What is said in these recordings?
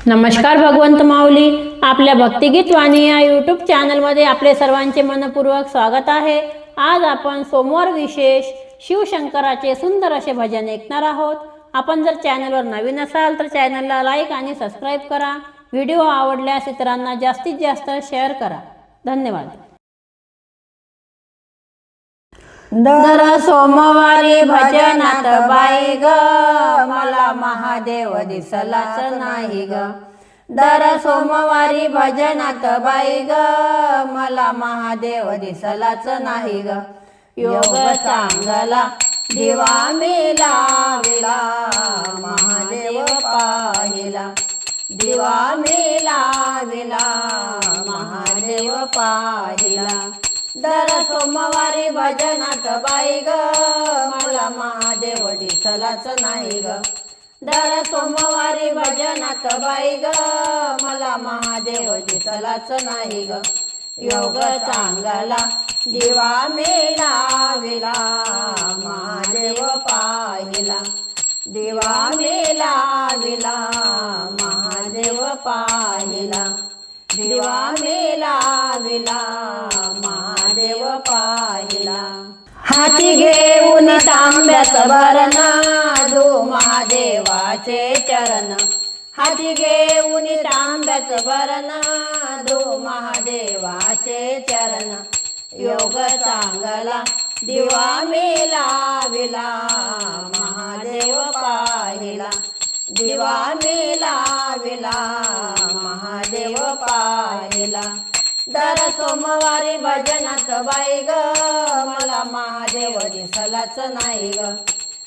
नमस्कार भगवंत माऊली, आपल्या भक्तिगीत वाणी या यूट्यूब चॅनलमध्ये आपले सर्वांचे मनपूर्वक स्वागत आहे। आज आपण सोमवार विशेष शिवशंकराचे सुंदर असे भजन ऐकणार आहोत। आपण जर चॅनलवर नवीन असाल तर चॅनलला लाईक आणि सबस्क्राईब करा। व्हिडिओ आवडल्यास इतरांना जास्तीत जास्त शेअर करा। धन्यवाद। दर सोमवारी भजनात बाई ग, मला महादेव दिसलाच नाही ग। दर सोमवारी भजनात बाई ग, मला महादेव दिसलाच नाही ग। योग चांगला दिवा मी लाविला, महादेव पाहिला। दिवा मी लाविला, महादेव पाहिला। दर सोमवारी भजनात बाई ग, मला महादेव दिसलाच नाही ग। दर सोमवारी भजनात बाई ग, मला महादेव दिसलाच नाही ग। योग चांगला दिवा मी लाविला, महादेव पाहिला। दिवा मी लाविला, महादेव पाहिला। दिवा मी लाविला, महादेव पाहिला। हाती घेऊन तांब्याचं भरण, धू महादेवाचे चरण। हाती घेऊन तांब्याचं भरण, धू महादेवाचे चरण। योग चांगला दिवा मी लाविला, महादेव पाहिला। दिवा मी लाविला, महादेव पाहिला। दर सोमवारी भजनात बाई ग, मला महादेव दिसलाच नाही ग।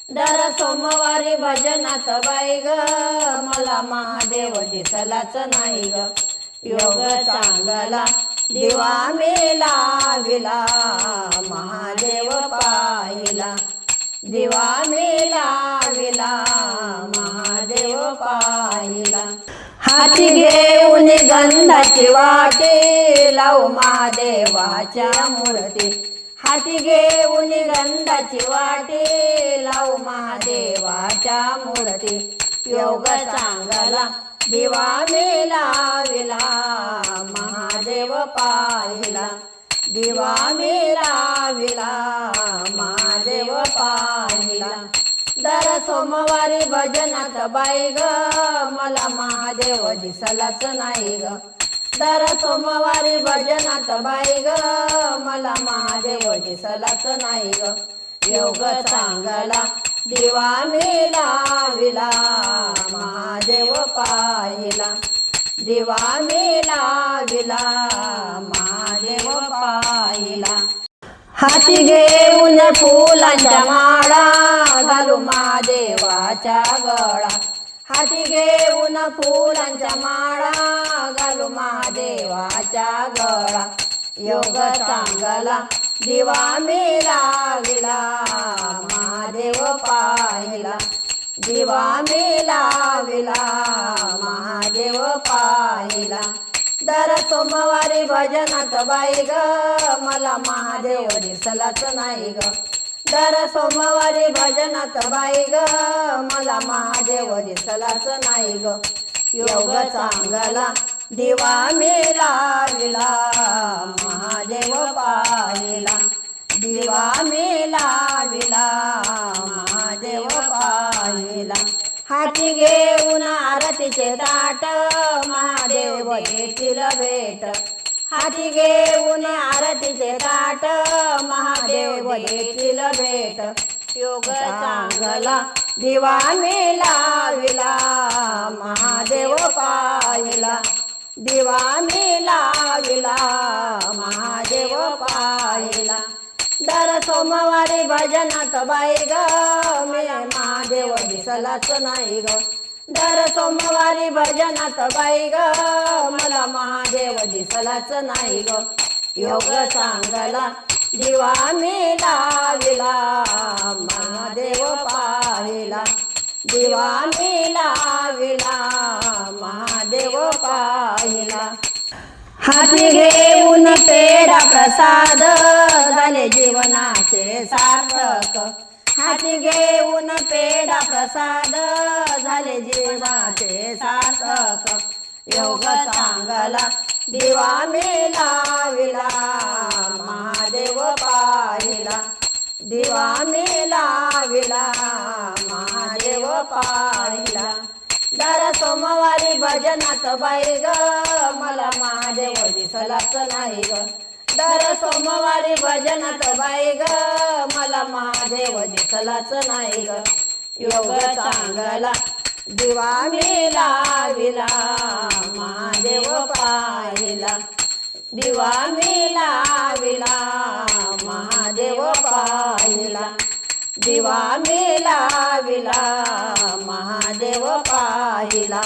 दर सोमवारी भजनात बाई ग, मला महादेव दिसलाच नाही ग। योग चांगला दिवा मी लाविला, महादेव पाहिला। दिवा मी लाविला, महादेव पाहिला। हाती घेऊन गंधाची वाटी, लावू महादेवाच्या मूर्ती। हाती घेऊन गंधाची वाटी, लावू महादेवाच्या मूर्ती। योग चांगला दिवा मी लाविला, महादेव पाहिला। दिवा मी लाविला, महादेव पाहिला। दर सोमवारी भजनात बाई ग, मला महादेव दिसलाच नाही ग। दर सोमवारी भजनात बाई ग, मला महादेव दिसलाच नाही ग। योग चांगला दिवा मी लाविला, महादेव पाहिला। दिवा मी लाविला, महादेव पाहिला। हाती घेऊन फुलांच्या माळा, घालू महादेवाच्या गळा। हाती घेऊन फुलांच्या माळा, घालू महादेवाच्या गळा। योग चांगला दिवा मी लाविला, महादेव पाहिला। दिवा मी लाविला, महादेव पाहिला। दर सोमवारी भजनात बाई ग, मला महादेव दिसलाच नाही ग। दर सोमवारी भजनात बाई ग, मला महादेव दिसलाच नाही ग। योग चांगला दिवा मी लाविला, महादेव पाहिला। दिवा मी लाविला, महादेव पाहिला। हाती घेऊन आरतीचे ताट, महादेव येतील भेट। हाती घेऊन आरतीचे ताट, महादेव येतील भेट। योग चांगला दिवा मी लाविला, महादेव पाहिला। दिवा मी लाविला, महादेव पाहिला। दर सोमवारी भजनात बाई ग, मी महादेव दिसलाच नाही ग। दर सोमवारी भजनात बाई ग, मला महादेव दिसलाच नाही ग। योग चांगला दिवा मी लाविला, महादेव पाहिला। दिवा मी लाविला, महादेव पाहिला। हाती घेऊन पेढा प्रसाद, झाले जीवनाचे सार्थक। हाती घेऊन पेढा प्रसाद झाले जीवाचे सार्थक योग चांगला दिवा मी लाविला महादेव पाहिला दिवा मी लाविला महादेव पाहिला दर सोमवारी भजनात बाई ग मला महादेव दिसलाच नाही ग दर सोमवारी भजनात बाई ग मला महादेव दिसलाच नाही ग योग चांगला दिवा मी लाविला महादेव पाहिला दिवा मी लाविला महादेव पाहिला दिवा मी लाविला महादेव पाहिला